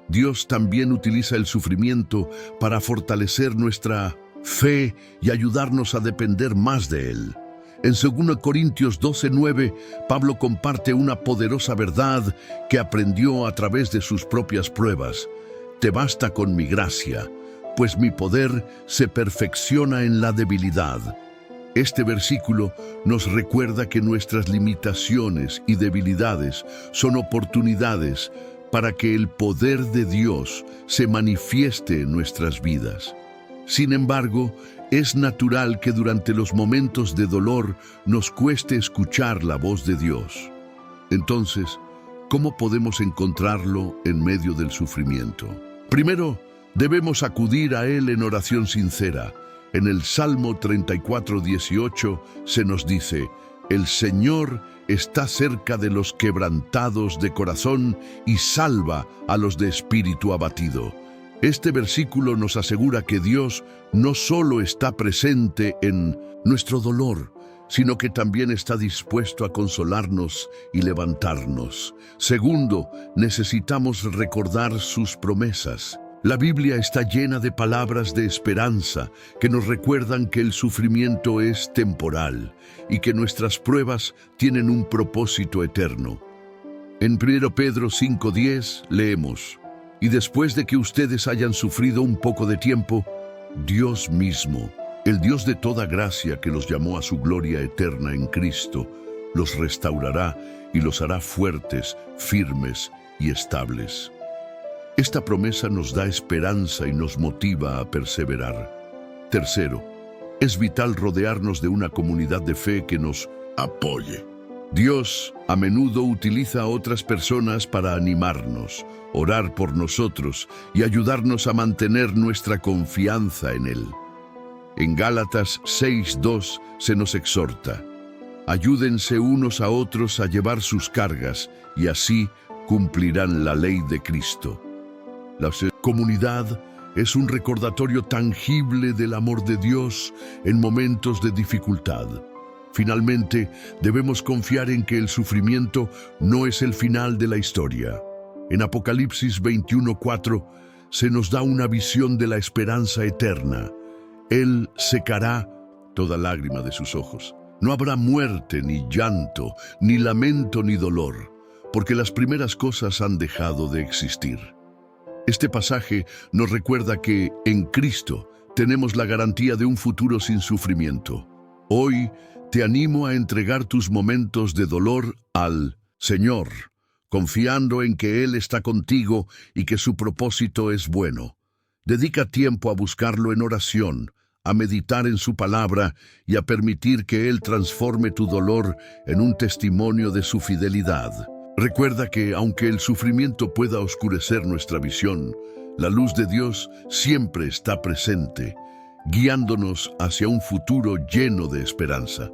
Dios también utiliza el sufrimiento para fortalecer nuestra fe y ayudarnos a depender más de Él. En 2 Corintios 12:9, Pablo comparte una poderosa verdad que aprendió a través de sus propias pruebas. «Te basta con mi gracia, pues mi poder se perfecciona en la debilidad». Este versículo nos recuerda que nuestras limitaciones y debilidades son oportunidades para que el poder de Dios se manifieste en nuestras vidas. Sin embargo, es natural que durante los momentos de dolor nos cueste escuchar la voz de Dios. Entonces, ¿cómo podemos encontrarlo en medio del sufrimiento? Primero, debemos acudir a Él en oración sincera. En el Salmo 34:18 se nos dice: «El Señor está cerca de los quebrantados de corazón y salva a los de espíritu abatido». Este versículo nos asegura que Dios no solo está presente en nuestro dolor, sino que también está dispuesto a consolarnos y levantarnos. Segundo, necesitamos recordar sus promesas. La Biblia está llena de palabras de esperanza que nos recuerdan que el sufrimiento es temporal y que nuestras pruebas tienen un propósito eterno. En 1 Pedro 5:10 leemos: «Y después de que ustedes hayan sufrido un poco de tiempo, Dios mismo, el Dios de toda gracia que los llamó a su gloria eterna en Cristo, los restaurará y los hará fuertes, firmes y estables». Esta promesa nos da esperanza y nos motiva a perseverar. Tercero, es vital rodearnos de una comunidad de fe que nos apoye. Dios a menudo utiliza a otras personas para animarnos, orar por nosotros y ayudarnos a mantener nuestra confianza en Él. En Gálatas 6:2 se nos exhorta: «Ayúdense unos a otros a llevar sus cargas y así cumplirán la ley de Cristo». La comunidad es un recordatorio tangible del amor de Dios en momentos de dificultad. Finalmente, debemos confiar en que el sufrimiento no es el final de la historia. En Apocalipsis 21:4 se nos da una visión de la esperanza eterna. Él secará toda lágrima de sus ojos. No habrá muerte, ni llanto, ni lamento, ni dolor, porque las primeras cosas han dejado de existir. Este pasaje nos recuerda que en Cristo tenemos la garantía de un futuro sin sufrimiento. Hoy te animo a entregar tus momentos de dolor al Señor, confiando en que Él está contigo y que su propósito es bueno. Dedica tiempo a buscarlo en oración, a meditar en su palabra y a permitir que Él transforme tu dolor en un testimonio de su fidelidad. Recuerda que, aunque el sufrimiento pueda oscurecer nuestra visión, la luz de Dios siempre está presente, guiándonos hacia un futuro lleno de esperanza.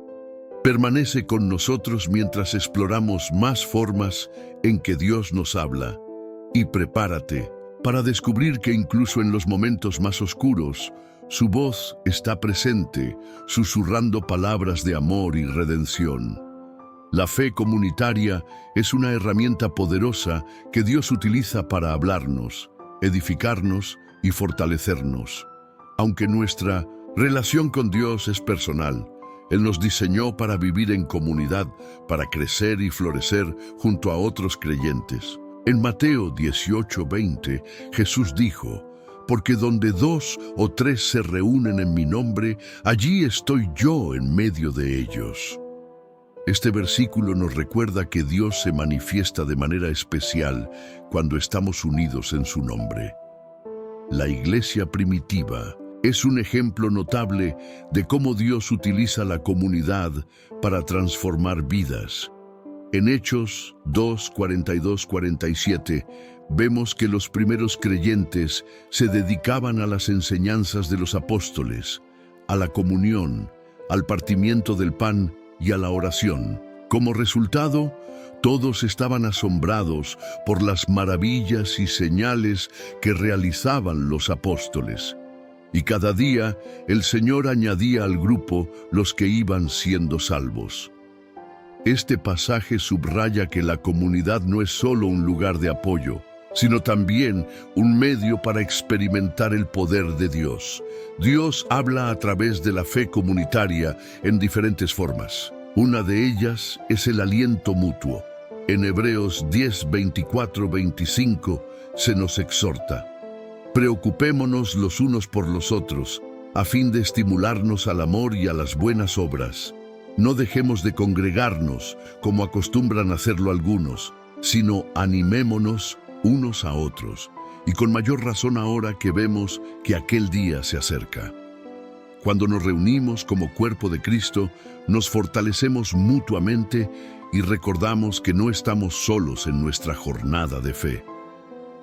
Permanece con nosotros mientras exploramos más formas en que Dios nos habla, y prepárate para descubrir que incluso en los momentos más oscuros, su voz está presente, susurrando palabras de amor y redención. La fe comunitaria es una herramienta poderosa que Dios utiliza para hablarnos, edificarnos y fortalecernos. Aunque nuestra relación con Dios es personal, Él nos diseñó para vivir en comunidad, para crecer y florecer junto a otros creyentes. En Mateo 18:20, Jesús dijo: «Porque donde 2 o 3 se reúnen en mi nombre, allí estoy yo en medio de ellos». Este versículo nos recuerda que Dios se manifiesta de manera especial cuando estamos unidos en su nombre. La iglesia primitiva Es un ejemplo notable de cómo Dios utiliza la comunidad para transformar vidas. En Hechos 2, 42, 47, vemos que los primeros creyentes se dedicaban a las enseñanzas de los apóstoles, a la comunión, al partimiento del pan y a la oración. Como resultado, todos estaban asombrados por las maravillas y señales que realizaban los apóstoles. Y cada día el Señor añadía al grupo los que iban siendo salvos. Este pasaje subraya que la comunidad no es solo un lugar de apoyo, sino también un medio para experimentar el poder de Dios. Dios habla a través de la fe comunitaria en diferentes formas. Una de ellas es el aliento mutuo. En Hebreos 10, 24, 25 se nos exhorta: preocupémonos los unos por los otros, a fin de estimularnos al amor y a las buenas obras. No dejemos de congregarnos, como acostumbran hacerlo algunos, sino animémonos unos a otros, y con mayor razón ahora que vemos que aquel día se acerca. Cuando nos reunimos como cuerpo de Cristo, nos fortalecemos mutuamente y recordamos que no estamos solos en nuestra jornada de fe.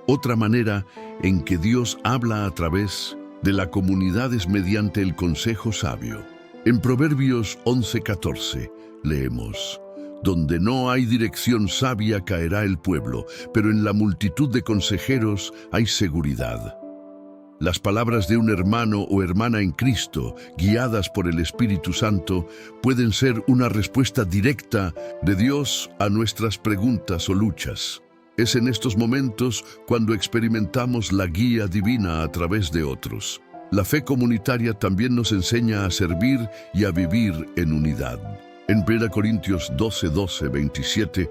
Otra manera en que Dios habla a través de la comunidad es mediante el consejo sabio. En Proverbios 11:14 leemos: donde no hay dirección sabia caerá el pueblo, pero en la multitud de consejeros hay seguridad. Las palabras de un hermano o hermana en Cristo, guiadas por el Espíritu Santo, pueden ser una respuesta directa de Dios a nuestras preguntas o luchas. Es en estos momentos cuando experimentamos la guía divina a través de otros. La fe comunitaria también nos enseña a servir y a vivir en unidad. En 1 Corintios 12, 27,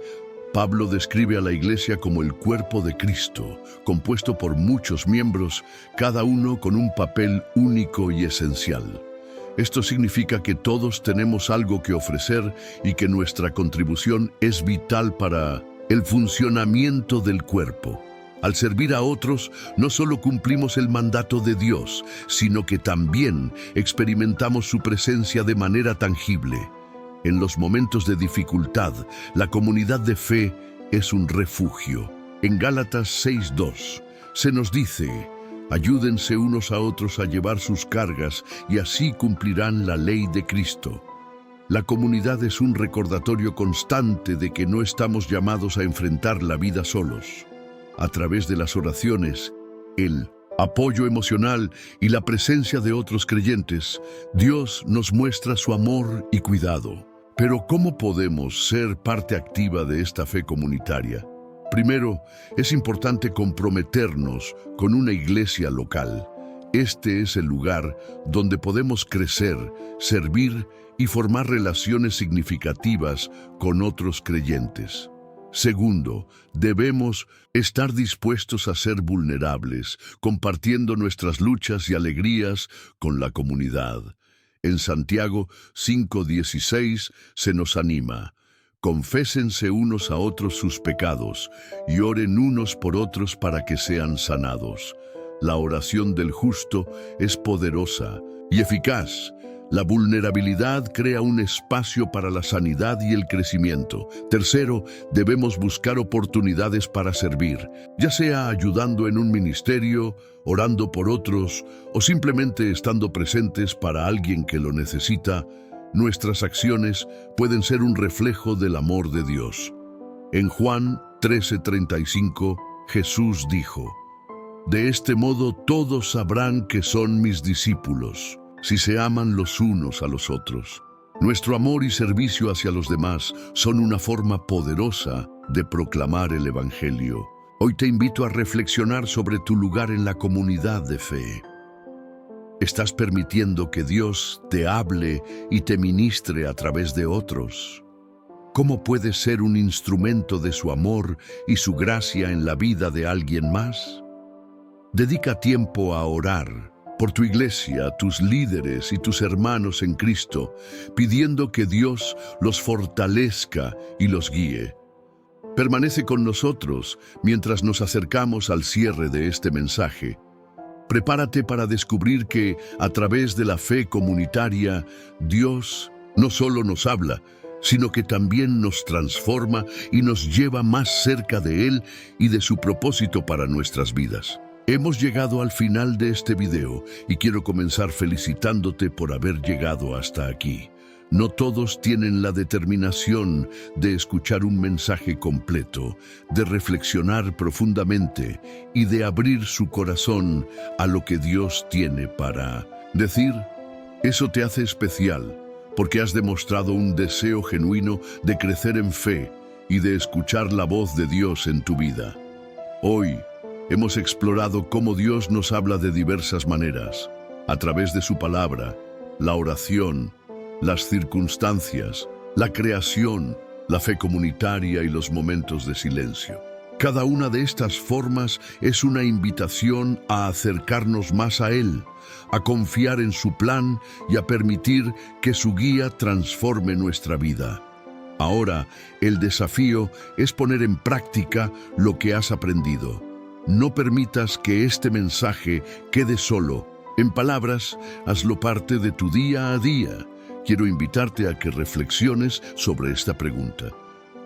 Pablo describe a la iglesia como el cuerpo de Cristo, compuesto por muchos miembros, cada uno con un papel único y esencial. Esto significa que todos tenemos algo que ofrecer y que nuestra contribución es vital para el funcionamiento del cuerpo. Al servir a otros, no solo cumplimos el mandato de Dios, sino que también experimentamos su presencia de manera tangible. En los momentos de dificultad, la comunidad de fe es un refugio. En Gálatas 6:2 se nos dice: ayúdense unos a otros a llevar sus cargas y así cumplirán la ley de Cristo. La comunidad es un recordatorio constante de que no estamos llamados a enfrentar la vida solos. A través de las oraciones, el apoyo emocional y la presencia de otros creyentes, Dios nos muestra su amor y cuidado. Pero ¿cómo podemos ser parte activa de esta fe comunitaria? Primero, es importante comprometernos con una iglesia local. Este es el lugar donde podemos crecer, servir y formar relaciones significativas con otros creyentes. Segundo, debemos estar dispuestos a ser vulnerables, compartiendo nuestras luchas y alegrías con la comunidad. En Santiago 5:16 se nos anima: confésense unos a otros sus pecados y oren unos por otros para que sean sanados. La oración del justo es poderosa y eficaz. La vulnerabilidad crea un espacio para la sanidad y el crecimiento. Tercero, debemos buscar oportunidades para servir, ya sea ayudando en un ministerio, orando por otros o simplemente estando presentes para alguien que lo necesita. Nuestras acciones pueden ser un reflejo del amor de Dios. En Juan 13:35, Jesús dijo: de este modo todos sabrán que son mis discípulos, si se aman los unos a los otros. Nuestro amor y servicio hacia los demás son una forma poderosa de proclamar el Evangelio. Hoy te invito a reflexionar sobre tu lugar en la comunidad de fe. ¿Estás permitiendo que Dios te hable y te ministre a través de otros? ¿Cómo puedes ser un instrumento de su amor y su gracia en la vida de alguien más? Dedica tiempo a orar por tu iglesia, tus líderes y tus hermanos en Cristo, pidiendo que Dios los fortalezca y los guíe. Permanece con nosotros mientras nos acercamos al cierre de este mensaje. Prepárate para descubrir que, a través de la fe comunitaria, Dios no solo nos habla, sino que también nos transforma y nos lleva más cerca de Él y de su propósito para nuestras vidas. Hemos llegado al final de este video y quiero comenzar felicitándote por haber llegado hasta aquí. No todos tienen la determinación de escuchar un mensaje completo, de reflexionar profundamente y de abrir su corazón a lo que Dios tiene para decir. Eso te hace especial, porque has demostrado un deseo genuino de crecer en fe y de escuchar la voz de Dios en tu vida. Hoy hemos explorado cómo Dios nos habla de diversas maneras, a través de su palabra, la oración, las circunstancias, la creación, la fe comunitaria y los momentos de silencio. Cada una de estas formas es una invitación a acercarnos más a Él, a confiar en su plan y a permitir que su guía transforme nuestra vida. Ahora, el desafío es poner en práctica lo que has aprendido. No permitas que este mensaje quede solo. En palabras, hazlo parte de tu día a día. Quiero invitarte a que reflexiones sobre esta pregunta.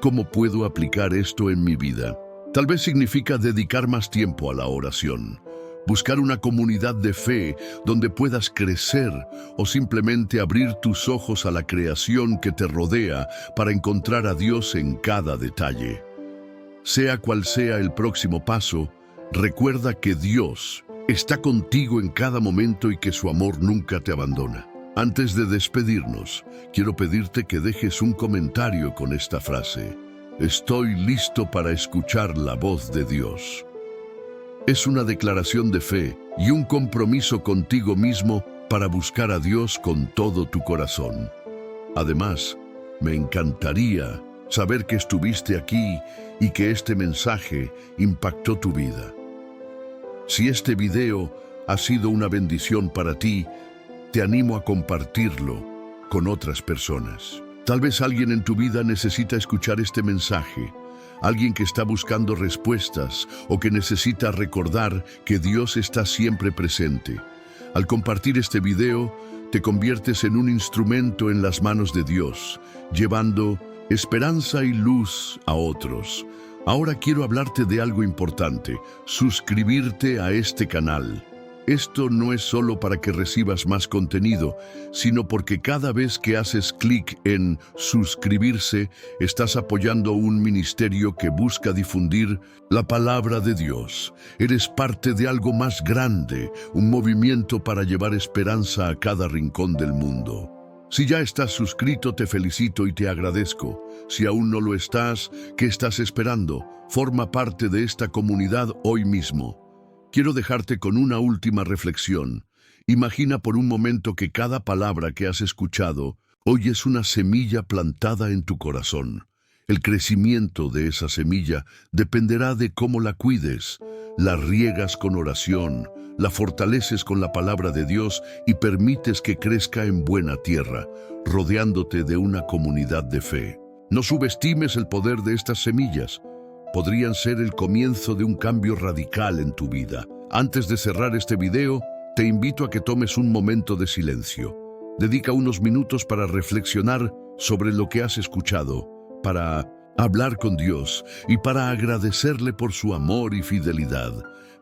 ¿Cómo puedo aplicar esto en mi vida? Tal vez significa dedicar más tiempo a la oración, buscar una comunidad de fe donde puedas crecer o simplemente abrir tus ojos a la creación que te rodea para encontrar a Dios en cada detalle. Sea cual sea el próximo paso, recuerda que Dios está contigo en cada momento y que su amor nunca te abandona. Antes de despedirnos, quiero pedirte que dejes un comentario con esta frase: estoy listo para escuchar la voz de Dios. Es una declaración de fe y un compromiso contigo mismo para buscar a Dios con todo tu corazón. Además, me encantaría saber que estuviste aquí y que este mensaje impactó tu vida. Si este video ha sido una bendición para ti, te animo a compartirlo con otras personas. Tal vez alguien en tu vida necesita escuchar este mensaje, alguien que está buscando respuestas o que necesita recordar que Dios está siempre presente. Al compartir este video, te conviertes en un instrumento en las manos de Dios, llevando esperanza y luz a otros. Ahora quiero hablarte de algo importante: suscribirte a este canal. Esto no es solo para que recibas más contenido, sino porque cada vez que haces clic en suscribirse, estás apoyando un ministerio que busca difundir la palabra de Dios. Eres parte de algo más grande, un movimiento para llevar esperanza a cada rincón del mundo. Si ya estás suscrito, te felicito y te agradezco. Si aún no lo estás, ¿qué estás esperando? Forma parte de esta comunidad hoy mismo. Quiero dejarte con una última reflexión. Imagina por un momento que cada palabra que has escuchado hoy es una semilla plantada en tu corazón. El crecimiento de esa semilla dependerá de cómo la cuides. La riegas con oración, la fortaleces con la palabra de Dios y permites que crezca en buena tierra, rodeándote de una comunidad de fe. No subestimes el poder de estas semillas. Podrían ser el comienzo de un cambio radical en tu vida. Antes de cerrar este video, te invito a que tomes un momento de silencio. Dedica unos minutos para reflexionar sobre lo que has escuchado, para hablar con Dios y para agradecerle por su amor y fidelidad.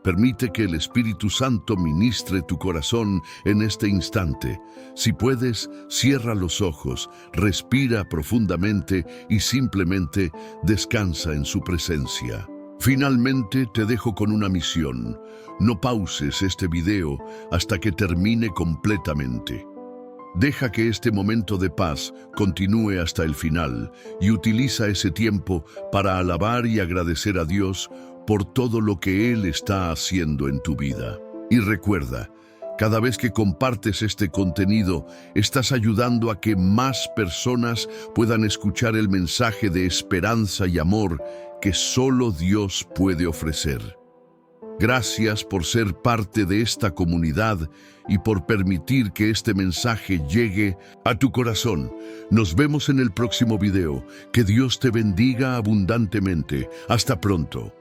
Permite que el Espíritu Santo ministre tu corazón en este instante. Si puedes, cierra los ojos, respira profundamente y simplemente descansa en su presencia. Finalmente, te dejo con una misión. No pauses este video hasta que termine completamente. Deja que este momento de paz continúe hasta el final y utiliza ese tiempo para alabar y agradecer a Dios por todo lo que Él está haciendo en tu vida. Y recuerda, cada vez que compartes este contenido, estás ayudando a que más personas puedan escuchar el mensaje de esperanza y amor que solo Dios puede ofrecer. Gracias por ser parte de esta comunidad y por permitir que este mensaje llegue a tu corazón. Nos vemos en el próximo video. Que Dios te bendiga abundantemente. Hasta pronto.